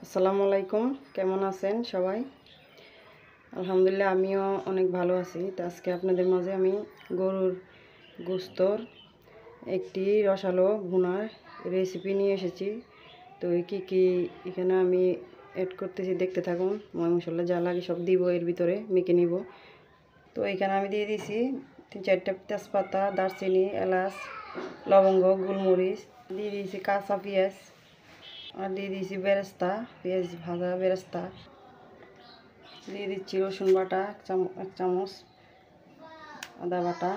আসসালামু আলাইকুম, কেমন আছেন সবাই? আলহামদুলিল্লাহ আমিও অনেক ভালো আছি। তো আজকে আপনাদের মাঝে আমি গরুর গোস্তর একটি রসালো ভুনার রেসিপি নিয়ে এসেছি। তো কি কি এখানে আমি অ্যাড করতেছি দেখতে থাকুন। মশলা যা লাগে সব দিব, এর ভিতরে মেখে নিব। তো এখানে আমি দিয়ে দিয়েছি 3-4টা তেজপাতা, দারচিনি, এলাচ, লবঙ্গ, গোলমরিচ, দিয়ে দিয়েছি কাঁচা পেঁয়াজ, আর দিয়ে দিয়েছি বেরেস্তা, পেঁয়াজ ভাজা বেরেস্তা, দিয়ে দিচ্ছি রসুন বাটা 1 চামচ, আদা বাটা,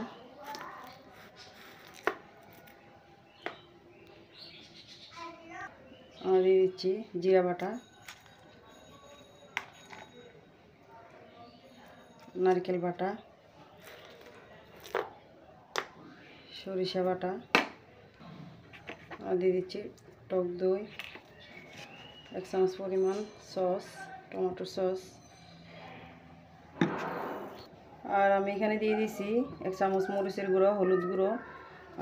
আর দিয়ে দিচ্ছি জিরা বাটা, নারকেল বাটা, সরিষা বাটা, আর দিয়ে দিচ্ছি টক দই, 1 চামচ পরিমাণ সস, টমেটো সস, আর আমি এখানে দিয়ে দিয়েছি 1 চামচ মরিচের গুঁড়ো, হলুদ গুঁড়ো,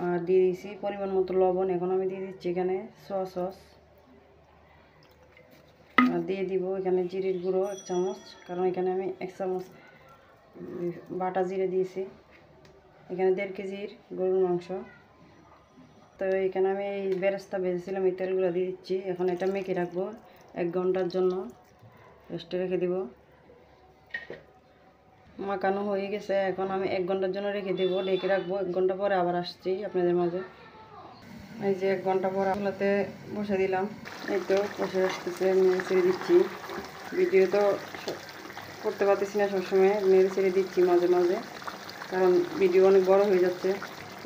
আর দিয়ে দিয়েছি পরিমাণ মতো লবণ। এখন আমি দিয়ে দিচ্ছি এখানে সয়া সস, আর দিয়ে দিব এখানে জিরের গুঁড়ো 1 চামচ, কারণ এখানে আমি 1 চামচ বাটা জিরে দিয়েছি। এখানে 1.5 কেজির গরুর মাংস। তো এখানে আমি এই বেরেস্তা ভেজেছিলাম, এই তেলগুলো দিয়ে দিচ্ছি। এখন এটা মেখে রাখবো 1 ঘন্টার জন্য, রেস্টে রেখে দিব। মাখানো হয়ে গেছে, এখন আমি 1 ঘন্টার জন্য রেখে দেবো, ঢেকে রাখবো। 1 ঘন্টা পরে আবার আসছি আপনাদের মাঝে। এই যে 1 ঘন্টা পর চুলাতে বসে দিলাম, এই তো বসে আসতেছে, নেড়ে ছেড়ে দিচ্ছি। ভিডিও তো করতে পারতেছি না সবসময়, নেড়ে ছেড়ে দিচ্ছি মাঝে মাঝে, কারণ ভিডিও অনেক বড় হয়ে যাচ্ছে।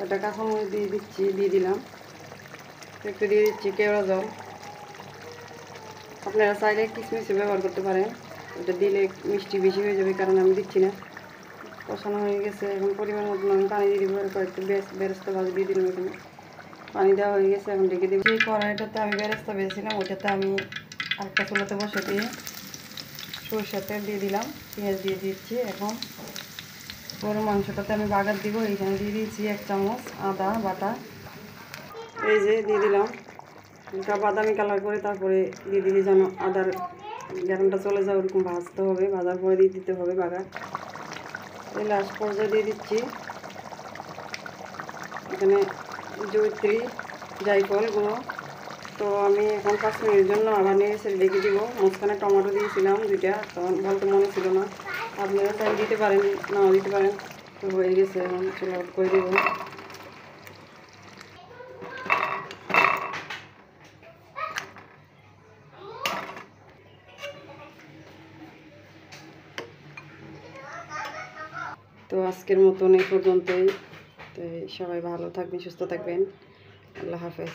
একটা কাঁচামরিচ দিয়ে দিলাম, একটু দিয়ে দিচ্ছি কেওড়া জল। আপনারা চাইলে কিশমিশ ব্যবহার করতে পারেন, এটা দিলে মিষ্টি বেশি হয়ে যাবে, কারণ আমি দিচ্ছি না। কষানো হয়ে গেছে, এখন পরিমাণ মতন আমি পানি দিয়ে দিব। এরপর একটু বেরেস্তা ভাজি দিয়ে দিলাম, এখানে পানি দেওয়া হয়ে গেছে। এখন ঢেকে দিব। যে কড়াইটাতে আমি বেরেস্তা ভেজেছিলাম ওইটাতে আমি আরেকটা চুলাতে বসে দিয়ে সরষের তেল দিয়ে দিলাম, পেঁয়াজ দিয়ে দিচ্ছি। এখন গরুর মাংসটাতে আমি বাগার দিব। এইখানে দিয়ে দিয়েছি 1 চামচ আদা বাটা, এই যে দিয়ে দিলাম। হালকা বাদামি কালার করে তারপরে দিয়ে দিবি, যেন আদার গ্যারানটা চলে যায়, ওরকম ভাজতে হবে। ভাজার পরে দিয়ে দিতে হবে বাগার। এই লাস্ট পর্যায়ে দিয়ে দিচ্ছি এখানে জয়িত্রী জায়ফল গুঁড়ো। তো আমি এখন 5 মিনিটের জন্য আবার নেড়ে ছেড়ে রেখে দিব। মাঝখানে টমেটো দিয়েছিলাম 2টা, তখন বলতে মনে ছিল না। আপনারা চাইলে দিতে পারেন, নাও দিতে পারেন। তো হয়ে গেছে, এখন চুলা অফ করে দেব। তো আজকের মতন এই পর্যন্তই। তো সবাই ভালো থাকবেন, সুস্থ থাকবেন। আল্লাহ হাফেজ।